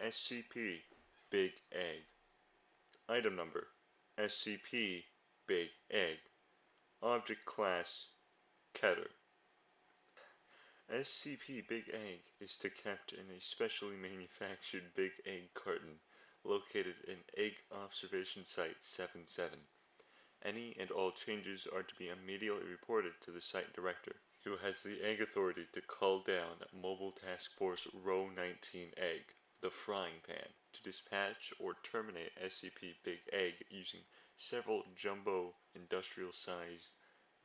SCP Big Egg. Item number SCP Big Egg. Object Class Keter. SCP Big Egg is kept in a specially manufactured Big Egg carton located in Egg Observation Site 77. Any and all changes are to be immediately reported to the site director, who has the Egg Authority to call down Mobile Task Force Row 19 Egg, the frying pan, to dispatch or terminate SCP Big Egg using several jumbo industrial-sized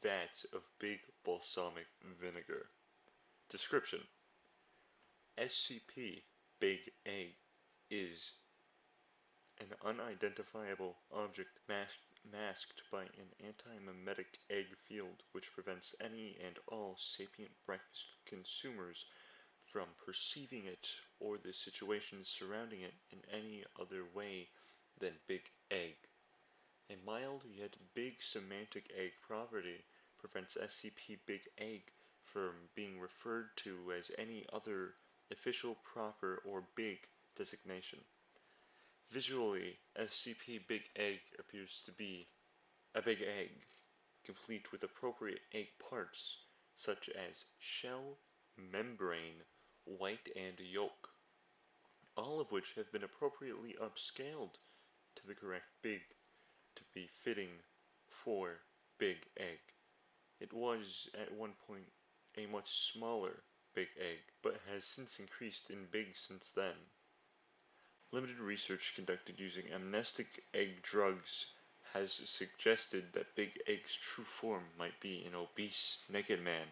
vats of big balsamic vinegar. Description: SCP Big Egg is an unidentifiable object masked by an anti-memetic egg field which prevents any and all sapient breakfast consumers from perceiving it or the situations surrounding it in any other way than Big Egg. A mild yet big semantic egg property prevents SCP Big Egg from being referred to as any other official, proper, or big designation. Visually, SCP Big Egg appears to be a big egg, complete with appropriate egg parts, such as shell, membrane, white, and yolk, all of which have been appropriately upscaled to the correct big to be fitting for Big Egg. It was, at one point, a much smaller Big Egg, but has since increased in big since then. Limited research conducted using amnestic egg drugs has suggested that Big Egg's true form might be an obese, naked man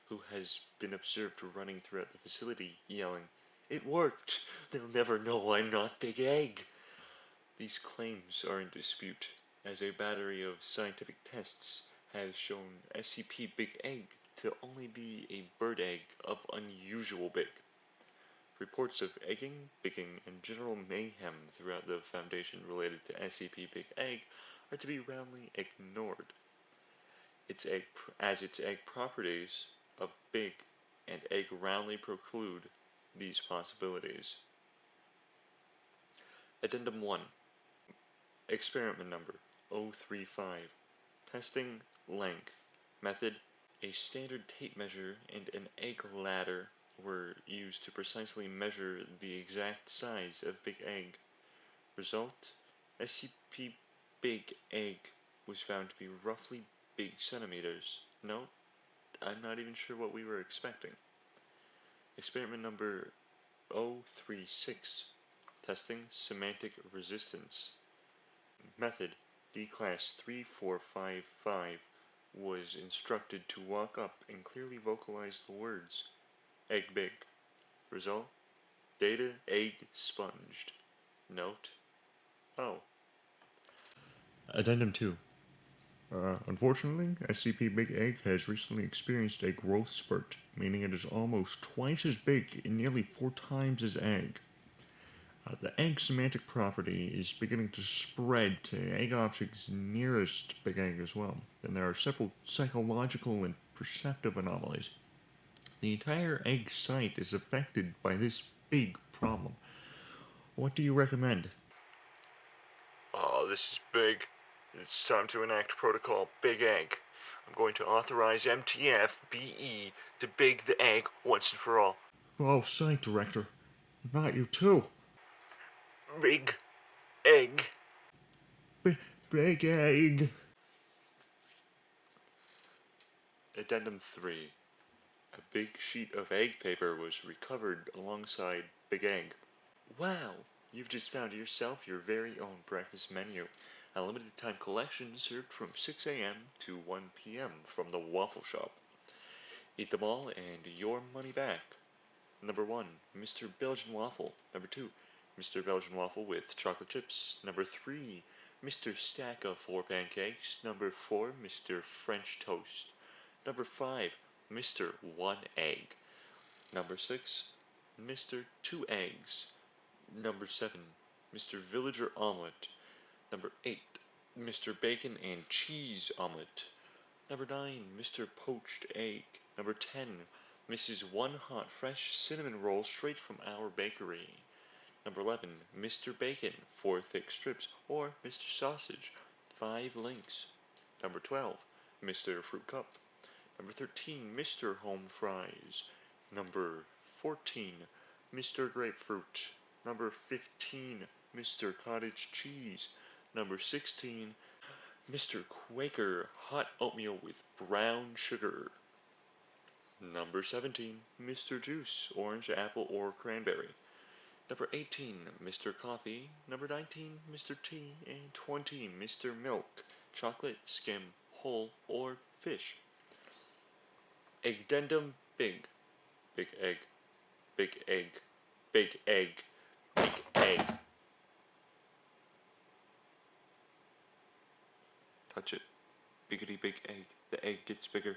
who has been observed running throughout the facility yelling, "It worked! They'll never know I'm not Big Egg!" These claims are in dispute, as a battery of scientific tests has shown SCP Big Egg to only be a bird egg of unusual big. Reports of egging, bigging, and general mayhem throughout the Foundation related to SCP Big Egg are to be roundly ignored. Its egg properties of big and egg roundly preclude these possibilities. Addendum 1. Experiment number 035. Testing length. Method: a standard tape measure and an egg ladder were used to precisely measure the exact size of Big Egg. Result: SCP Big Egg was found to be roughly big centimeters. Note, I'm not even sure what we were expecting. Experiment number 036. Testing semantic resistance. Method: D-Class 3455 was instructed to walk up and clearly vocalize the words "Egg Big." Result: data egg sponged. Note: oh. Addendum 2. Unfortunately, SCP Big Egg has recently experienced a growth spurt, meaning it is almost twice as big and nearly 4 times as egg. The egg semantic property is beginning to spread to egg objects nearest Big Egg as well, and there are several psychological and perceptive anomalies. The entire egg site is affected by this big problem. What do you recommend? This is big. It's time to enact Protocol Big Egg. I'm going to authorize MTF-BE to big the egg once and for all. Oh, Site Director. Not you too. Big Egg. Big Egg. Addendum 3. A big sheet of egg paper was recovered alongside Big Egg. Wow! You've just found yourself your very own breakfast menu. A limited time collection served from 6 a.m. to 1 p.m. from the Waffle Shop. Eat them all and your money back. Number 1, Mr. Belgian Waffle. Number 2, Mr. Belgian Waffle with chocolate chips. Number 3, Mr. Stack of 4 pancakes. Number 4, Mr. French Toast. Number 5, Mr. 1 Egg. Number 6, Mr. 2 Eggs. Number 7, Mr. Villager Omelette. Number 8, Mr. Bacon and Cheese Omelette. Number 9, Mr. Poached Egg. Number 10, Mrs. One Hot Fresh Cinnamon Roll straight from our bakery. Number 11, Mr. Bacon, 4 thick strips, or Mr. Sausage, 5 links. Number 12, Mr. Fruit Cup. Number 13, Mr. Home Fries. Number 14, Mr. Grapefruit. Number 15, Mr. Cottage Cheese. Number 16, Mr. Quaker Hot Oatmeal with Brown Sugar. Number 17, Mr. Juice, Orange, Apple, or Cranberry. Number 18, Mr. Coffee. Number 19, Mr. Tea. And 20, Mr. Milk, Chocolate, Skim, Whole, or Fish. Addendum big. Big egg. Big egg. Big egg. Big egg. Touch it. Biggity big egg. The egg gets bigger.